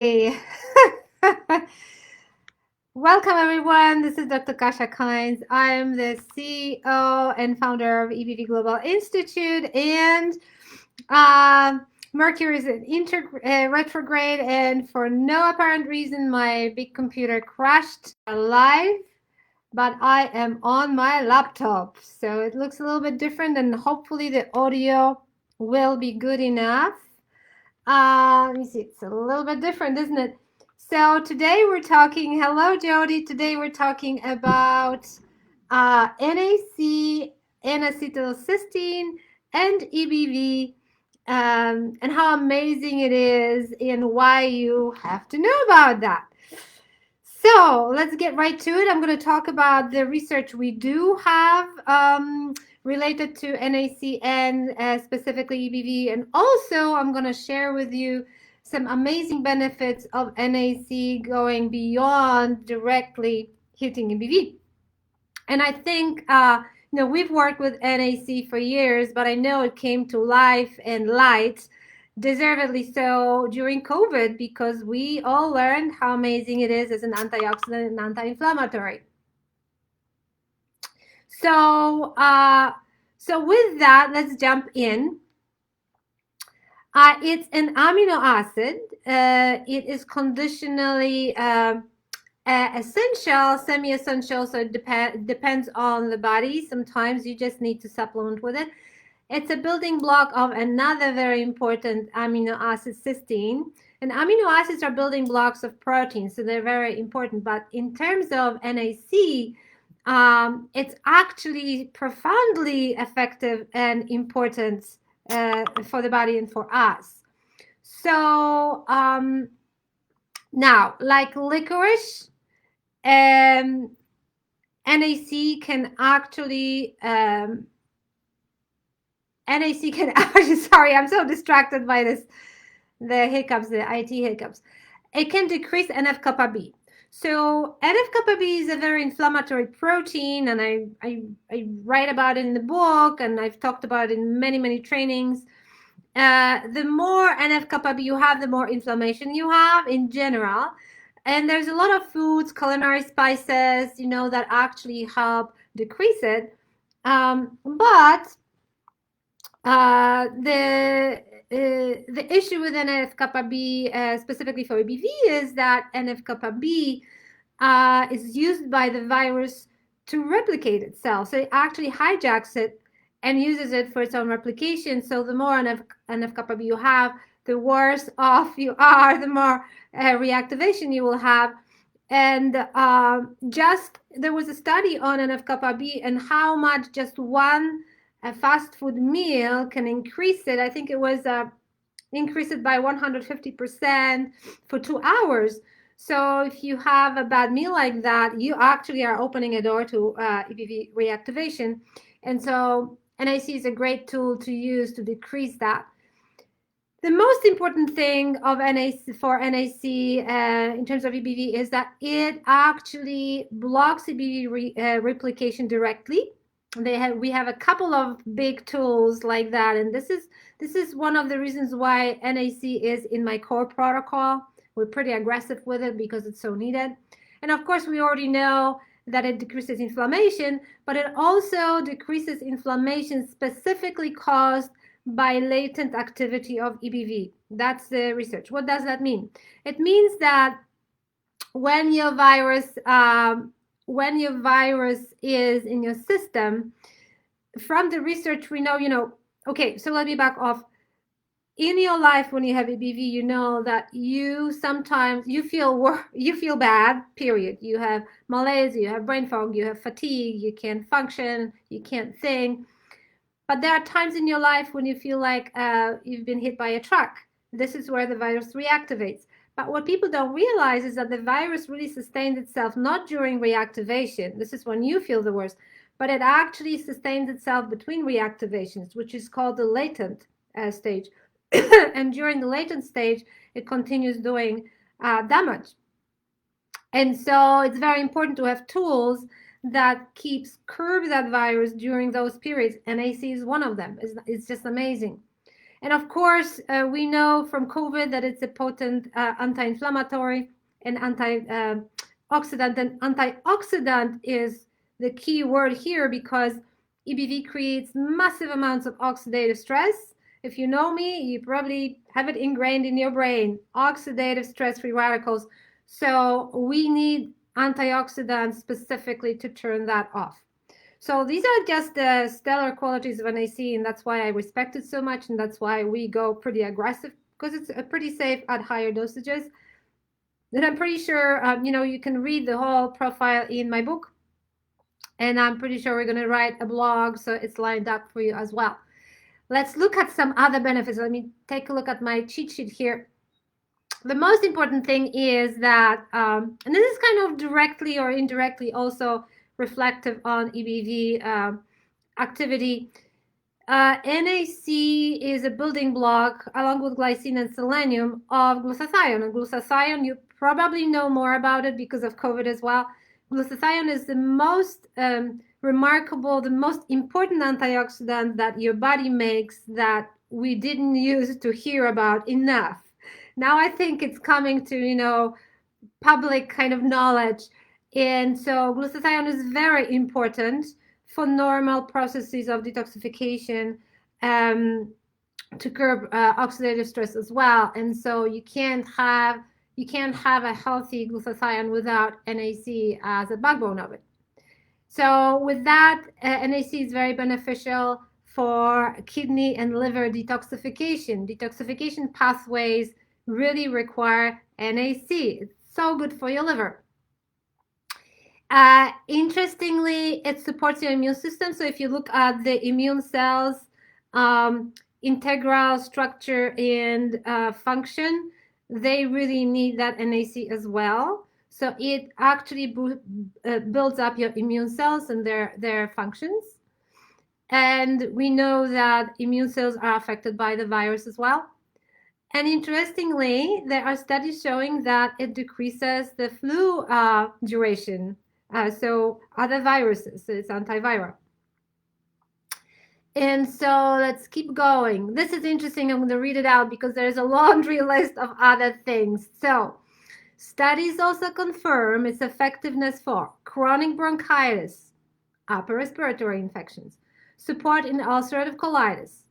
Hey. Welcome everyone. This is Dr. Kasha Kynes. I am the CEO and founder of EBV Global Institute, and Mercury is in retrograde, and for no apparent reason, my big computer crashed live. But I am on my laptop, so it looks a little bit different, and hopefully the audio will be good enough. Let me see, it's a little bit different, isn't it? So today we're talking, hello Jody, today we're talking about NAC, N-acetylcysteine, and EBV, and how amazing it is and why you have to know about that. So let's get right to it. I'm going to talk about the research we do have related to NAC and specifically EBV. And also I'm going to share with you some amazing benefits of NAC going beyond directly hitting EBV. And I think, we've worked with NAC for years, but I know it came to life and light, deservedly so, during COVID, because we all learned how amazing it is as an antioxidant and anti-inflammatory. So with that, let's jump in. It's an amino acid. It is conditionally essential, semi-essential, so it depends on the body. Sometimes you just need to supplement with it. It's a building block of another very important amino acid, cysteine. And amino acids are building blocks of proteins, so they're very important. But in terms of NAC, it's actually profoundly effective and important for the body and for us. So now, like licorice, NAC can actually sorry, I'm so distracted by this, the hiccups, the IT hiccups. It can decrease NF-kappa B. So NF-kappa B is a very inflammatory protein, and I write about it in the book, and I've talked about it in many trainings. The more NF-kappa B you have, the more inflammation you have in general. And there's a lot of foods, culinary spices, that actually help decrease it. But the issue with NF-kappa B, specifically for EBV, is that NF-kappa B is used by the virus to replicate itself. So it actually hijacks it and uses it for its own replication. So the more NF-kappa B you have, the worse off you are, the more reactivation you will have. And there was a study on NF-kappa B and how much just one fast food meal can increase it. I think it was increase it by 150% for 2 hours. So if you have a bad meal like that, you actually are opening a door to EBV reactivation. And so NAC is a great tool to use to decrease that. The most important thing of NAC for NAC in terms of EBV is that it actually blocks EBV replication directly. We have a couple of big tools like that, and this is one of the reasons why NAC is in my core protocol. We're pretty aggressive with it because it's so needed. And of course, we already know that it decreases inflammation, but it also decreases inflammation specifically caused by latent activity of EBV. That's the research. What does that mean? It means that when your virus is in your system, from the research we know, okay, so let me back off. In your life, when you have EBV, you know that you sometimes you feel bad, period. You have malaise, you have brain fog, you have fatigue, you can't function, you can't think. But there are times in your life when you feel like you've been hit by a truck. This is where the virus reactivates. But what people don't realize is that the virus really sustains itself not during reactivation. This is when you feel the worst, but it actually sustains itself between reactivations, which is called the latent stage. And during the latent stage, it continues doing damage. And so it's very important to have tools that curb that virus during those periods. NAC is one of them. It's just amazing. And of course, we know from COVID that it's a potent anti-inflammatory and antioxidant. And antioxidant is the key word here because EBV creates massive amounts of oxidative stress. If you know me, you probably have it ingrained in your brain, oxidative stress-free radicals. So we need antioxidants specifically to turn that off. So these are just the stellar qualities of NAC, and that's why I respect it so much, and that's why we go pretty aggressive, because it's pretty safe at higher dosages. And I'm pretty sure, you can read the whole profile in my book, and I'm pretty sure we're going to write a blog, so it's lined up for you as well. Let's look at some other benefits. Let me take a look at my cheat sheet here. The most important thing is that, and this is kind of directly or indirectly also reflective on EBV activity. NAC is a building block, along with glycine and selenium, of glutathione. And glutathione, you probably know more about it because of COVID as well. Glutathione is the most remarkable, the most important antioxidant that your body makes that we didn't used to hear about enough. Now I think it's coming to, public kind of knowledge. And so glutathione is very important for normal processes of detoxification to curb oxidative stress as well. And so you can't have a healthy glutathione without NAC as a backbone of it. So with that, NAC is very beneficial for kidney and liver detoxification. Detoxification pathways really require NAC. It's so good for your liver. Interestingly, it supports your immune system. So if you look at the immune cells, integral structure and function, they really need that NAC as well. So it actually builds up your immune cells and their functions. And we know that immune cells are affected by the virus as well. And interestingly, there are studies showing that it decreases the flu duration. So other viruses, so it's antiviral. And so let's keep going. This is interesting. I'm going to read it out because there's a laundry list of other things. So studies also confirm its effectiveness for chronic bronchitis, upper respiratory infections, support in ulcerative colitis,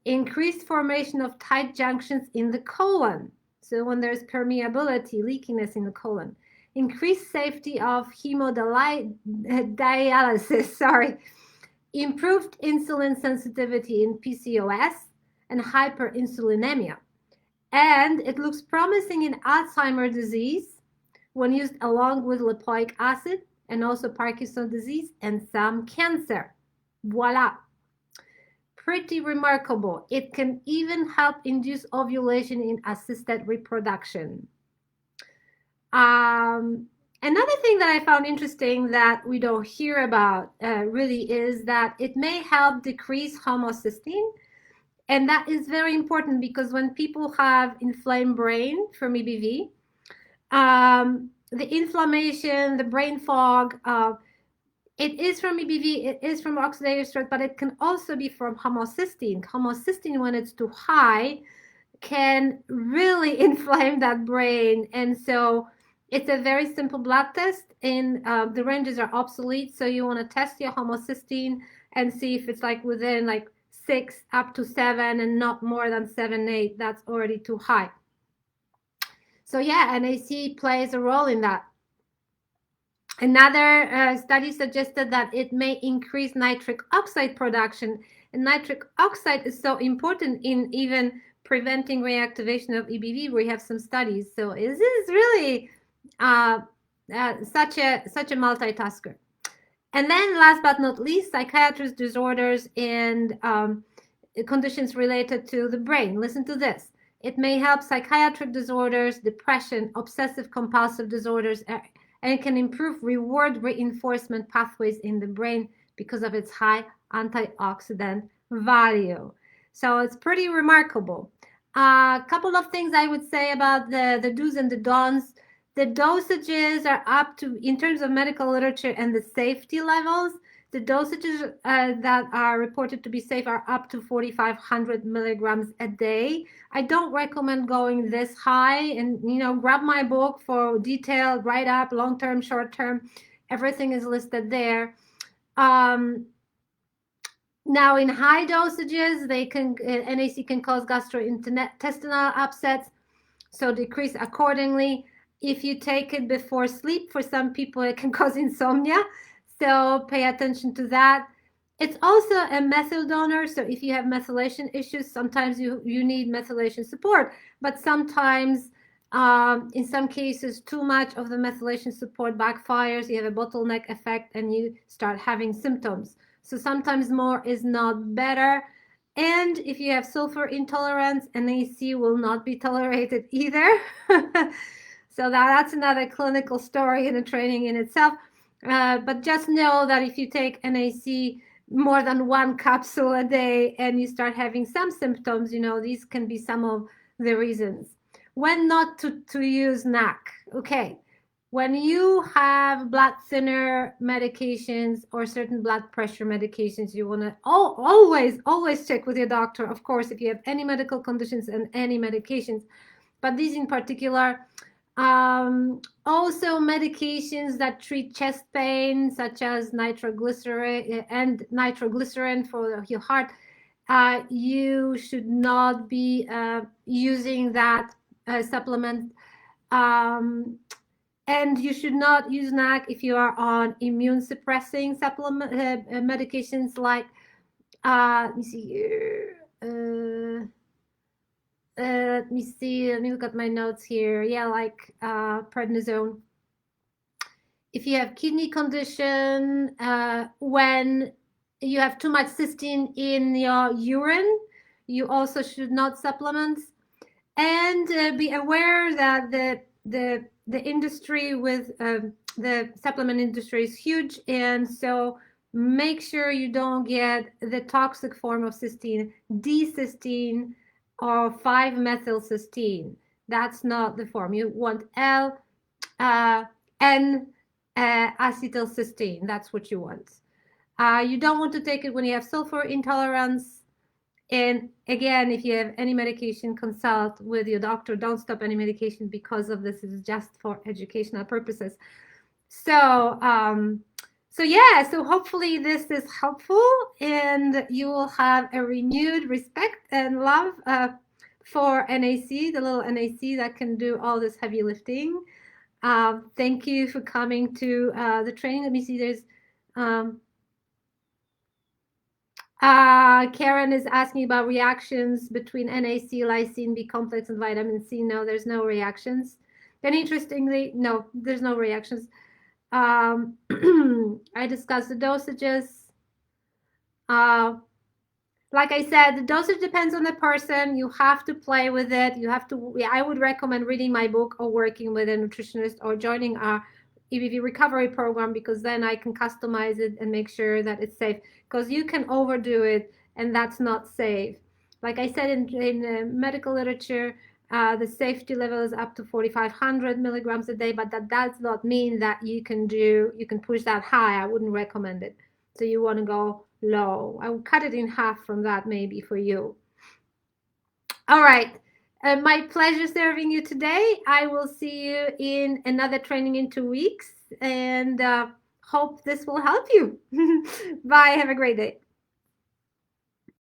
increased formation of tight junctions in the colon. So when there's permeability, leakiness in the colon, increased safety of hemodialysis, improved insulin sensitivity in PCOS and hyperinsulinemia. And it looks promising in Alzheimer's disease when used along with lipoic acid, and also Parkinson's disease and some cancer. Voila. Pretty remarkable. It can even help induce ovulation in assisted reproduction. Another thing that I found interesting that we don't hear about really is that it may help decrease homocysteine. And that is very important because when people have inflamed brain from EBV, the inflammation, the brain fog, it is from EBV, it is from oxidative stress, but it can also be from homocysteine. Homocysteine, when it's too high, can really inflame that brain. And so it's a very simple blood test, and the ranges are obsolete. So you want to test your homocysteine and see if it's like within like 6 up to 7 and not more than 7, 8. That's already too high. So yeah, NAC plays a role in that. Another study suggested that it may increase nitric oxide production, and nitric oxide is so important in even preventing reactivation of EBV. We have some studies, so this is really such a multitasker. And then last but not least, psychiatric disorders and conditions related to the brain. Listen to this. It may help psychiatric disorders, depression, obsessive compulsive disorders, and it can improve reward reinforcement pathways in the brain because of its high antioxidant value. So it's pretty remarkable. A couple of things I would say about the do's and the don'ts. The dosages are up to, in terms of medical literature and the safety levels, The dosages that are reported to be safe are up to 4,500 milligrams a day. I don't recommend going this high, and grab my book for detailed write-up, long-term, short-term. Everything is listed there. Now, in high dosages, NAC can cause gastrointestinal upsets, so decrease accordingly. If you take it before sleep, for some people it can cause insomnia, so pay attention to that. It's also a methyl donor, so if you have methylation issues, sometimes you need methylation support, but sometimes, in some cases, too much of the methylation support backfires. You have a bottleneck effect and you start having symptoms. So sometimes more is not better. And if you have sulfur intolerance, NAC will not be tolerated either. So that's another clinical story and a training in itself. But just know that if you take NAC more than one capsule a day and you start having some symptoms, these can be some of the reasons. When not to use NAC. Okay. When you have blood thinner medications or certain blood pressure medications, you want to always check with your doctor, of course, if you have any medical conditions and any medications, but these in particular. Also medications that treat chest pain, such as nitroglycerin for your heart. You should not be using that supplement. And you should not use NAC if you are on immune suppressing supplement medications like, let me see here. Let me see. Let me look at my notes here. Yeah, like prednisone. If you have kidney condition, when you have too much cysteine in your urine, you also should not supplement. And be aware that the industry with the supplement industry is huge, and so make sure you don't get the toxic form of cysteine, D-cysteine or 5-methylcysteine. That's not the form. You want N-acetylcysteine. That's what you want. You don't want to take it when you have sulfur intolerance. And again, if you have any medication, consult with your doctor. Don't stop any medication because of this. It's just for educational purposes. So, so hopefully this is helpful and you will have a renewed respect and love for NAC, the little NAC that can do all this heavy lifting. Thank you for coming to the training. Let me see, there's Karen is asking about reactions between NAC, lysine B complex, and vitamin C. No, there's no reactions. Then interestingly, no, there's no reactions. I discussed the dosages. Like I said, the dosage depends on the person. You have to play with it. You have to, I would recommend reading my book or working with a nutritionist or joining our EBV recovery program, because then I can customize it and make sure that it's safe, because you can overdo it and that's not safe. Like I said, in the medical literature, the safety level is up to 4,500 milligrams a day, but that does not mean that you can push that high. I wouldn't recommend it. So you want to go low. I would cut it in half from that maybe for you. All right. My pleasure serving you today. I will see you in another training in 2 weeks, and hope this will help you. Bye. Have a great day.